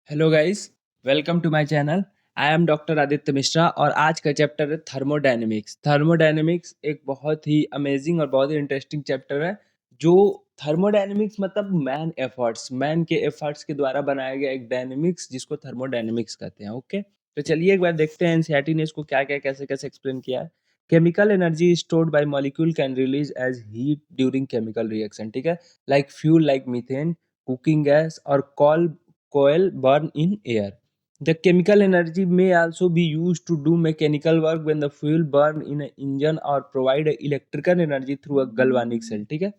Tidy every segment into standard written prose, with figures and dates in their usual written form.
Hello guys, welcome to my channel. I am doctor Aditya Mishra और आज का चैप्टर है थर्मोडायनेमिक्स। थर्मोडायनेमिक्स एक बहुत ही अमेजिंग और बहुत ही इंटरेस्टिंग चैप्टर है। जो थर्मोडायनेमिक्स मतलब मैन के एफर्ट्स के द्वारा बनाया गया एक डायनेमिक्स जिसको थर्मोडायनेमिक्स कहते हैं। ओके, तो चलिए एक बार देखते हैं एनसीईआरटी ने इसको क्या क्या कैसे कैसे एक्सप्लेन किया है। Chemical energy stored by molecule can release as heat during chemical reaction. ठीक है, like fuel like methane, cooking gas और coal coil burn in air. The chemical energy may also be used to do mechanical work when the fuel burn in an engine or provide electrical energy through a galvanic cell. ठीक है,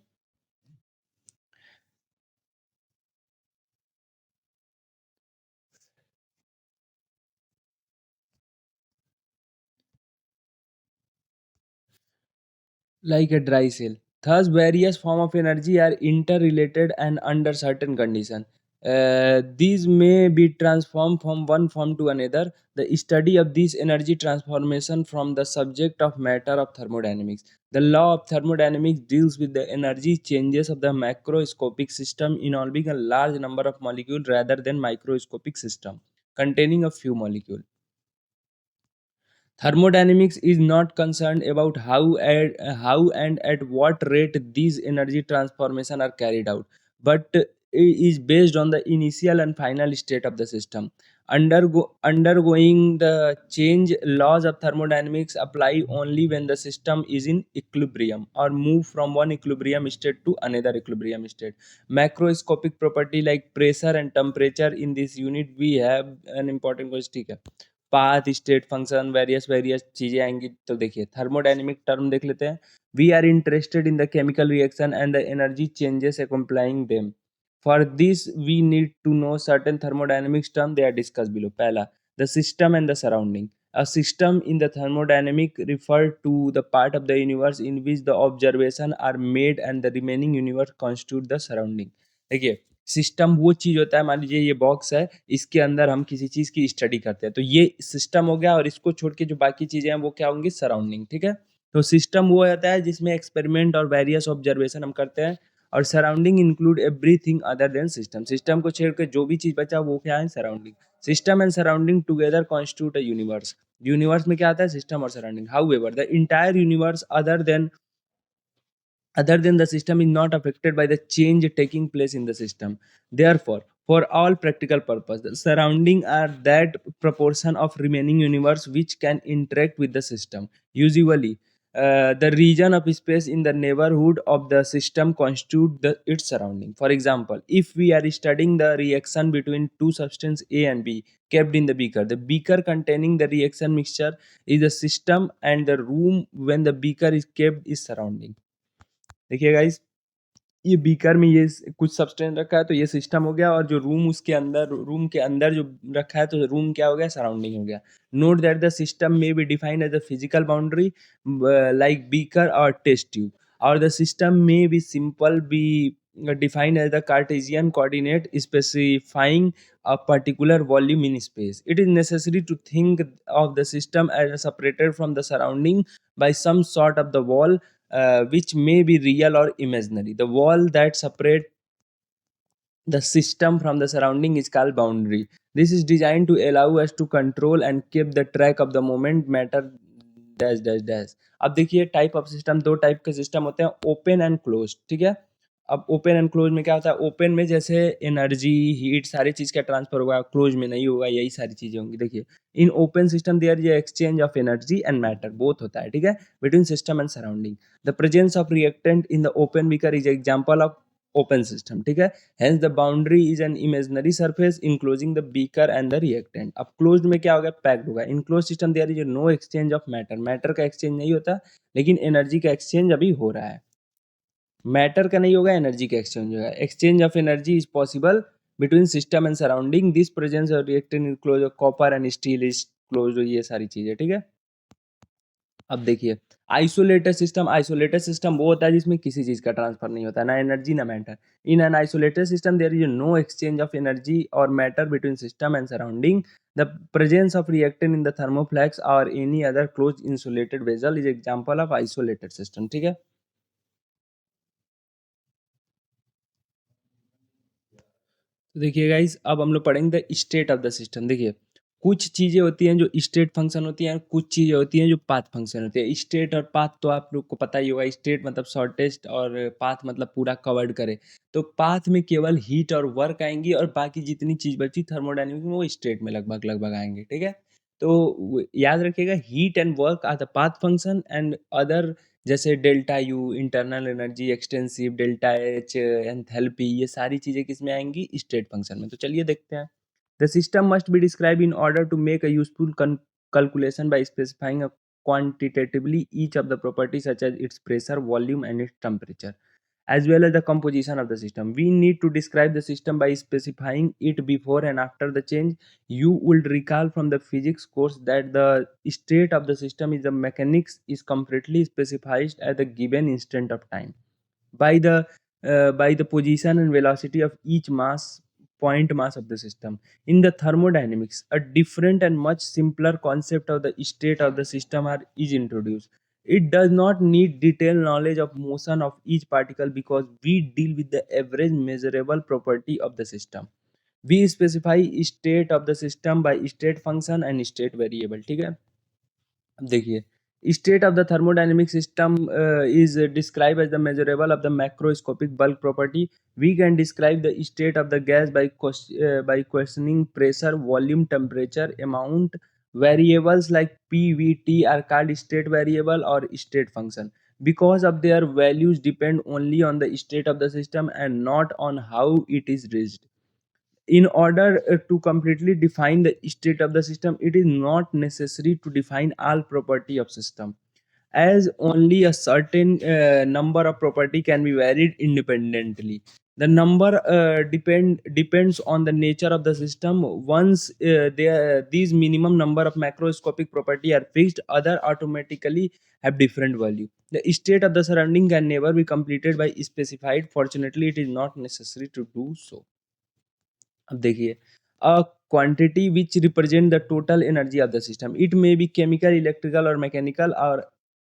like a dry cell. Thus, various forms of energy are interrelated and under certain condition. These may be transformed from one form to another. The study of this energy transformation from the subject of matter of thermodynamics. The law of thermodynamics deals with the energy changes of the macroscopic system involving a large number of molecules rather than microscopic system containing a few molecules. Thermodynamics is not concerned about how and at what rate these energy transformation are carried out, but is based on the initial and final state of the system. Undergoing the change, laws of thermodynamics apply only when the system is in equilibrium or move from one equilibrium state to another equilibrium state. Macroscopic property like pressure and temperature in this unit we have an important question. Path state function various चीजें आएंगी। तो देखिए thermodynamic term देख लेते हैं। We are interested in the chemical reaction and the energy changes accompanying them. For this we need to know certain thermodynamics term they are discuss below. पहला, the system and the surrounding. A system in the thermodynamic refer to the part of the universe in which the observation are made and the remaining universe constitute the surrounding। देखिए, system वो चीज़ होता है, मान लीजिए ये box है, इसके अंदर हम किसी चीज़ की स्टडी करते हैं, तो ये सिस्टम हो गया और इसको छोड़ के जो बाकी चीज़ें हैं वो क्या होंगी, सराउंडिंग। ठीक है, तो सिस्टम वो होता है जिसमें एक्सपेरिमेंट और वेरियस ऑब्जर्वेशन हम करते हैं, और surrounding include everything other than system. System को छोड़ के जो भी चीज़ बचा वो क्या है, surrounding. System and surrounding together constitute a universe. Universe में क्या आता है, सिस्टम और surrounding. However the entire universe other than the system is not affected by the change taking place in the system. Therefore, for all practical purpose, the surrounding are that proportion of remaining universe which can interact with the system. Usually, the region of space in the neighborhood of the system constitute its surrounding. For example, if we are studying the reaction between two substances A and B kept in the beaker containing the reaction mixture is the system, and the room when the beaker is kept is surrounding। देखिए guys, ये beaker में ये कुछ substance रखा है तो ये system हो गया, और जो रूम के अंदर जो रखा है तो रूम क्या हो गया, सराउंडिंग हो गया। Note that the system may be defined as a physical boundary like beaker और टेस्ट ट्यूब, और the system may be simple be defined as the Cartesian coordinate specifying a particular volume in space. It is necessary to think of the system as separated from the surrounding by some sort of the wall, which may be real or imaginary. The wall that separates the system from the surrounding is called boundary. This is designed to allow us to control and keep the track of the moment matter dash dash dash. अब देखिए type of system, दो type के system होते हैं, open and close. ठीक है, अब open and close में क्या होता है, ओपन में जैसे एनर्जी हीट सारी चीज़ का ट्रांसफर होगा, क्लोज में नहीं होगा, यही सारी चीज़ें होंगी। देखिए, in open system there is exchange of energy and matter, both होता है। ठीक है, between system and surrounding. The presence of reactant in the open beaker is example of open system. ठीक है, hence the boundary is an imaginary surface enclosing the beaker and the reactant। अब closed में क्या होगा, packed होगा। In close system there is no exchange of matter, matter का exchange नहीं होता, लेकिन एनर्जी का एक्सचेंज अभी हो रहा है। मैटर का नहीं होगा, एनर्जी का एक्सचेंज होगा। Exchange of energy is possible between system and surrounding. This presence of reactant in close, copper and steel is close, ये सारी चीजें। ठीक है, अब देखिए आइसोलेटेड सिस्टम वो होता है जिसमें किसी चीज का ट्रांसफर नहीं होता, ना एनर्जी ना matter. In an isolated system there is no exchange of energy और matter between system and surrounding. The presence of reactant in the thermoflask और any other close insulated vessel is example of isolated system. ठीक है, तो देखिए guys, अब हम लोग पढ़ेंगे the state of the system. देखिए, कुछ चीज़ें होती हैं जो स्टेट फंक्शन होती हैं, और कुछ चीज़ें होती हैं जो पाथ फंक्शन होती है। स्टेट और पाथ तो आप लोग को पता ही होगा। स्टेट मतलब शॉर्टेस्ट और पाथ मतलब पूरा कवर्ड करे। तो पाथ में केवल हीट और वर्क आएंगी, और बाकी जितनी चीज़ बची थर्मोडायनेमिक्स में वो स्टेट में लगभग लगभग आएंगे, ठीक है। तो याद रखिएगा, heat and work are the path function, and other जैसे delta U internal energy, extensive delta H, enthalpy, ये सारी चीज़ें किस में आएंगी? स्टेट फंक्शन में। तो चलिए देखते हैं। The system must be describe in order to make a useful calculation by specifying a quantitatively each of the properties such as its pressure, volume and its temperature, as well as the composition of the system. We need to describe the system by specifying it before and after the change. You would recall from the physics course that the state of the system is the mechanics is completely specified at the given instant of time by the position and velocity of each mass point mass of the system. In the thermodynamics, a different and much simpler concept of the state of the system is introduced. It does not need detailed knowledge of motion of each particle because we deal with the average measurable property of the system. We specify state of the system by state function and state variable, ठीक है। अब देखिए, state of the thermodynamic system is described as the measurable of the macroscopic bulk property. We can describe the state of the gas by questioning pressure, volume, temperature, amount. Variables like P, V, T are called state variable or state function because of their values depend only on the state of the system and not on how it is reached. In order to completely define the state of the system, it is not necessary to define all property of system, as only a certain number of property can be varied independently. The number depends on the nature of the system. Once these minimum number of macroscopic property are fixed, other automatically have different value. The state of the surrounding can never be completed by specified. Fortunately, it is not necessary to do so. अब देखिए, a quantity which represent the total energy of the system. It may be chemical, electrical और mechanical और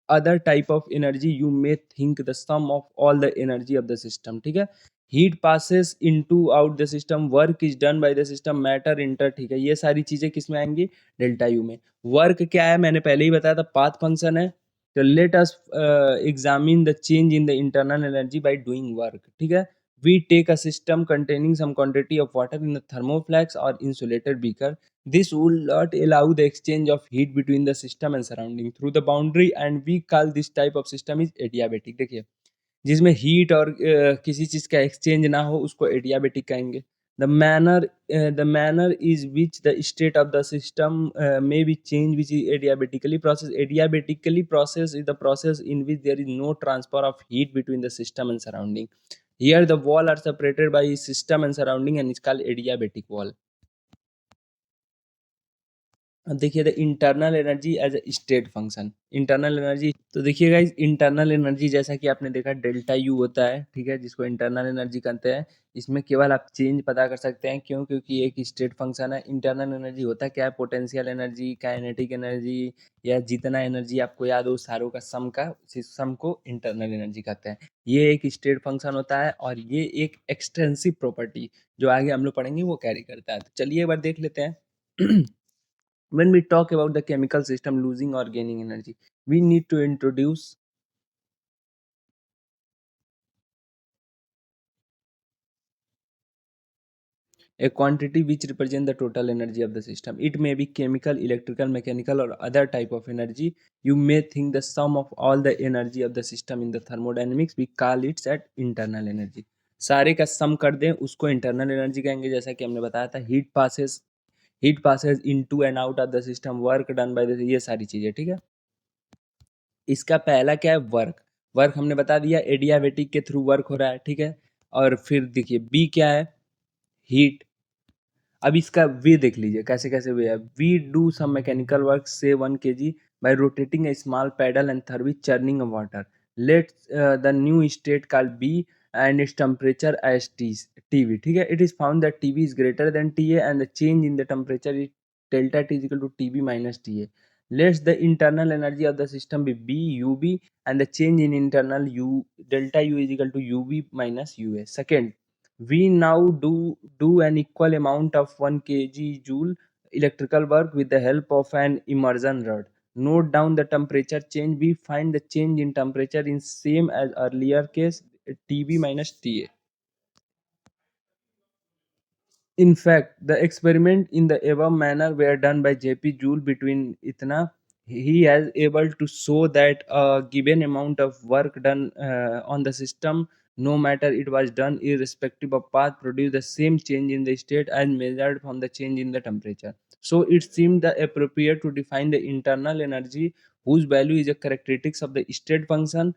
other type of energy. You may think the sum of all the energy of the system, ठीक है। Heat passes into out the system, work is done by the system, matter enter, ठीक है। ये सारी चीजें किस में आएंगी? डेल्टा यू में। वर्क क्या है? मैंने पहले ही बताया था, पाथ फंक्शन है। तो let us examine the change in the internal energy by doing work, ठीक है। We take a system containing some quantity of water in a thermoflask or insulated beaker. This will not allow the exchange of heat between the system and surrounding through the boundary, and we call this type of system is adiabatic। देखिए, जिसमें heat और किसी चीज का exchange ना हो उसको adiabatic कहेंगे। The manner is which the state of the system may be changed which is adiabatically process। Adiabatically process is the process in which there is no transfer of heat between the system and surrounding. Here the wall are separated by system and surrounding and is called adiabatic wall। अब देखिए, the internal energy as a state function. Internal energy, तो देखिए guys, internal energy जैसा कि आपने देखा delta U होता है, ठीक है, जिसको इंटरनल एनर्जी कहते हैं। इसमें केवल आप चेंज पता कर सकते हैं, क्यों? क्योंकि एक स्टेट फंक्शन है। इंटरनल एनर्जी होता क्या है? पोटेंशियल एनर्जी, काइनेटिक एनर्जी, या जितना एनर्जी आपको याद हो सारों का सम को इंटरनल एनर्जी कहते हैं। ये एक स्टेट फंक्शन होता है, और ये एक एक्सटेंसिव प्रॉपर्टी जो आगे हम लोग पढ़ेंगे वो कैरी करता है। तो चलिए एक बार देख लेते हैं। When we talk about the chemical system losing or gaining energy, we need to introduce a quantity which represent the total energy of the system. It may be chemical, electrical, mechanical or other type of energy. You may think the sum of all the energy of the system in the thermodynamics, we call it at internal energy। सारे का सम कर दें उसको internal energy कहेंगे। जैसा कि हमने बताया था, heat passes into and out of the system, work done by the, ये सारी चीजें, ठीक है। इसका पहला क्या है? वर्क। वर्क हमने बता दिया, एडियाबेटिक के थ्रू वर्क हो रहा है, ठीक है। और फिर देखिए बी क्या है? हीट। अब इसका वे देख लीजिए कैसे कैसे वे है। We do some mechanical work say 1 kg by rotating a small paddle and thereby churning water. Let the new state called B and its temperature as T B, ठीक है। It is found that T B is greater than T A and the change in the temperature is delta T is equal to T B minus T A. Let the internal energy of the system be B UB and the change in internal U delta U is equal to UB minus UA. Second, We now do an equal amount of 1 kg joule electrical work with the help of an immersion rod. Note down the temperature change. We find the change in temperature in same as earlier case, TB minus TA. In fact, the experiment in the above manner were done by J.P. Joule between Itna. He has able to show that a given amount of work done on the system, no matter it was done irrespective of path, produce the same change in the state as measured from the change in the temperature. So it seemed the appropriate to define the internal energy whose value is a characteristics of the state function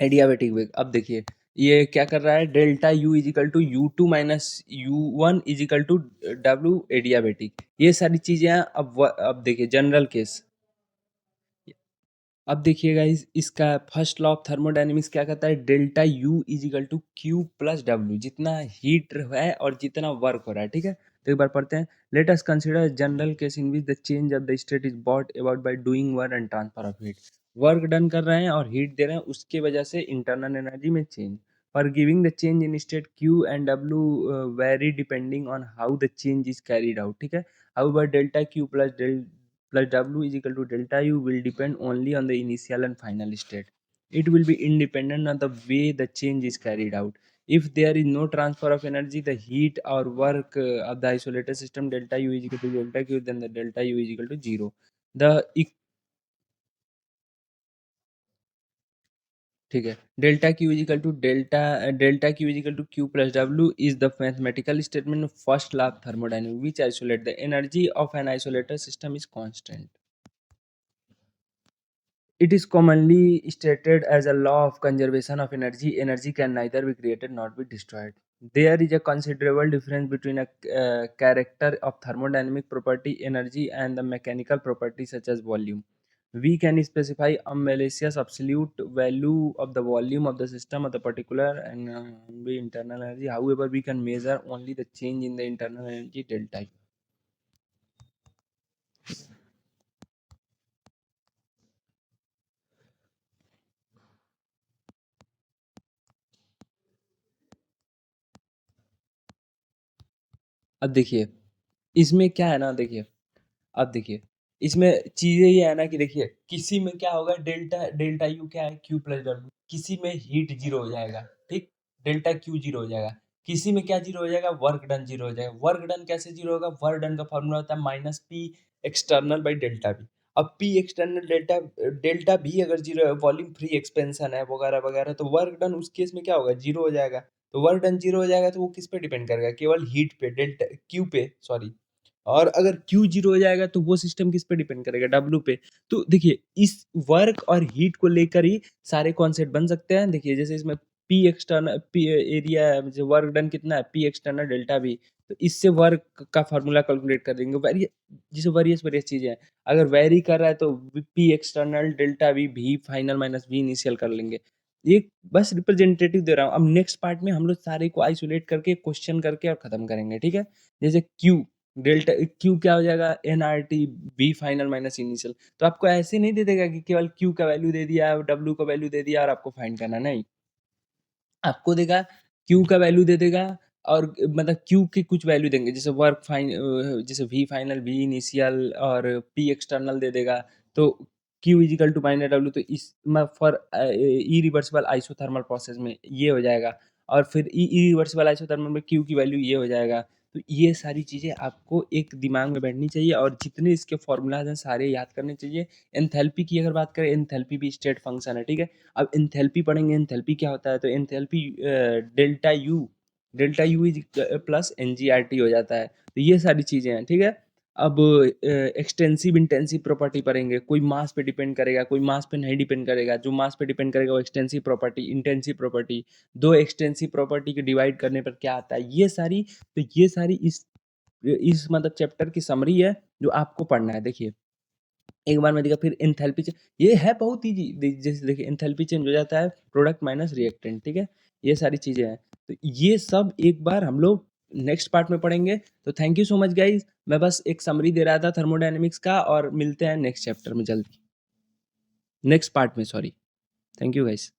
adiabatic वेग। अब देखिए ये क्या कर रहा है, delta U is equal to U2 minus U1 is equal to W adiabatic, ये सारी चीजें हैं। अब देखिए जनरल केस। अब देखिएगा इसका फर्स्ट लॉ ऑफ थर्मोडायनेमिक्स क्या कहता है, delta U is equal to Q plus W, जितना हीट है और जितना वर्क हो रहा है, ठीक है। तो एक बार पढ़ते हैं। Let us consider general case in which the change of the state is bought about by doing work and transfer of heat. Work done कर रहे हैं और हीट दे रहे हैं, उसके वजह से इंटरनल एनर्जी में change. For giving the change in state Q and W very depending on how the change is carried out, ठीक है। How but delta Q plus W is equal to delta U will depend only on the initial and final state. It will be independent of the way the change is carried out. If there is no transfer of energy, the heat or work of the isolated system delta U is equal to delta Q, then the delta U is equal to 0. The ठीक है, delta Q is equal to delta Q is equal to Q plus W is the mathematical statement of first law of thermodynamics which isolate the energy of an isolated system is constant. It is commonly stated as a law of conservation of energy. Energy can neither be created nor be destroyed. There is a considerable difference between a character of thermodynamic property, energy, and the mechanical property such as volume. We can specify a malicious absolute value of the volume of the system of the particular and be internal energy. However, we can measure only the change in the internal energy delta. अब देखिए इसमें क्या है ना, देखिए अब देखिए इसमें चीजें ये है ना कि देखिए किसी में क्या होगा, डेल्टा डेल्टा यू क्या है, क्यू प्लस डब्ल्यू। किसी में हीट जीरो हो जाएगा, ठीक, डेल्टा क्यू जीरो हो जाएगा। किसी में क्या जीरो हो जाएगा, वर्क डन जीरो हो जाएगा। वर्क डन कैसे जीरो होगा, वर्क डन का फॉर्मूला होता है minus P external by delta V. अब P external delta delta V अगर जीरो है, वॉल्यूम फ्री एक्सपेंशन है वगैरह वगैरह, तो वर्क डन उस केस में क्या होगा, जीरो हो जाएगा। तो वर्क डन जीरो हो जाएगा तो वो किस पे डिपेंड करेगा, केवल हीट पे, डेल्टा क्यू पे, सॉरी। और अगर क्यू जीरो हो जाएगा तो वो सिस्टम किस पे डिपेंड करेगा, डब्ल्यू पे। तो देखिए इस वर्क और हीट को लेकर ही सारे कॉन्सेप्ट बन सकते हैं। देखिए जैसे इसमें पी एक्सटर्नल पी एरिया है, वर्क डन कितना है, पी एक्सटर्नल डेल्टा बी। तो इससे वर्क का फार्मूला कैलकुलेट कर देंगे। जैसे वेरियस वेरियस चीजें हैं, अगर वेरी कर रहा है तो पी एक्सटर्नल डेल्टा बी भी फाइनल माइनस वी इनिशियल कर लेंगे। ये बस रिप्रेजेंटेटिव दे रहा हूँ। अब नेक्स्ट पार्ट में हम लोग सारे को आइसोलेट करके क्वेश्चन करके और खत्म करेंगे, ठीक है। जैसे क्यू डेल्टा क्यू क्या हो जाएगा, N R T B final minus initial. तो आपको ऐसे नहीं दे देगा कि केवल क्यू का वैल्यू दे दिया, डब्ल्यू का वैल्यू दे दिया और आपको फाइंड करना, नहीं। आपको देगा क्यू का वैल्यू दे देगा और मतलब क्यू की कुछ वैल्यू देंगे, जैसे वर्क फाइन, जैसे वी फाइनल, वी इनिशियल और पी एक्सटर्नल दे देगा। तो Q is equal to minus W, तो इस for irreversible isothermal process में ये हो जाएगा। और फिर ई रिवर्सिबल आइसोथर्मल में क्यू की वैल्यू ये हो जाएगा। तो ये सारी चीज़ें आपको एक दिमाग में बैठनी चाहिए और जितने इसके फॉर्मूलाज हैं सारे याद करने चाहिए। एंथैल्पी की अगर बात करें, एंथैल्पी भी स्टेट फंक्शन है, ठीक है। अब एंथैल्पी पढ़ेंगे, एंथैल्पी क्या होता है, तो enthalpy delta U is plus N G R T हो जाता है। तो ये सारी चीज़ें हैं, ठीक है। अब एक्सटेंसिव इंटेंसिव प्रॉपर्टी पढ़ेंगे, कोई मास पे डिपेंड करेगा, कोई मास पे नहीं डिपेंड करेगा। जो मास पे डिपेंड करेगा वो एक्सटेंसिव प्रॉपर्टी, इंटेंसिव प्रॉपर्टी। दो एक्सटेंसिव प्रॉपर्टी के डिवाइड करने पर क्या आता है, ये सारी। तो ये सारी इस मतलब चैप्टर की समरी है जो आपको पढ़ना है। देखिए एक बार में देखा, फिर एंथैल्पी ये है बहुत ही जैसे देखिए एंथैल्पी चेंज हो जाता है, प्रोडक्ट माइनस रिएक्टेंट, ठीक है। ये सारी चीजें हैं, तो ये सब एक बार हम लोग नेक्स्ट पार्ट में पढ़ेंगे। तो thank you so much guys, मैं बस एक समरी दे रहा था थर्मोडायनेमिक्स का, और मिलते हैं नेक्स्ट चैप्टर में जल्दी, नेक्स्ट पार्ट में, सॉरी। Thank you guys.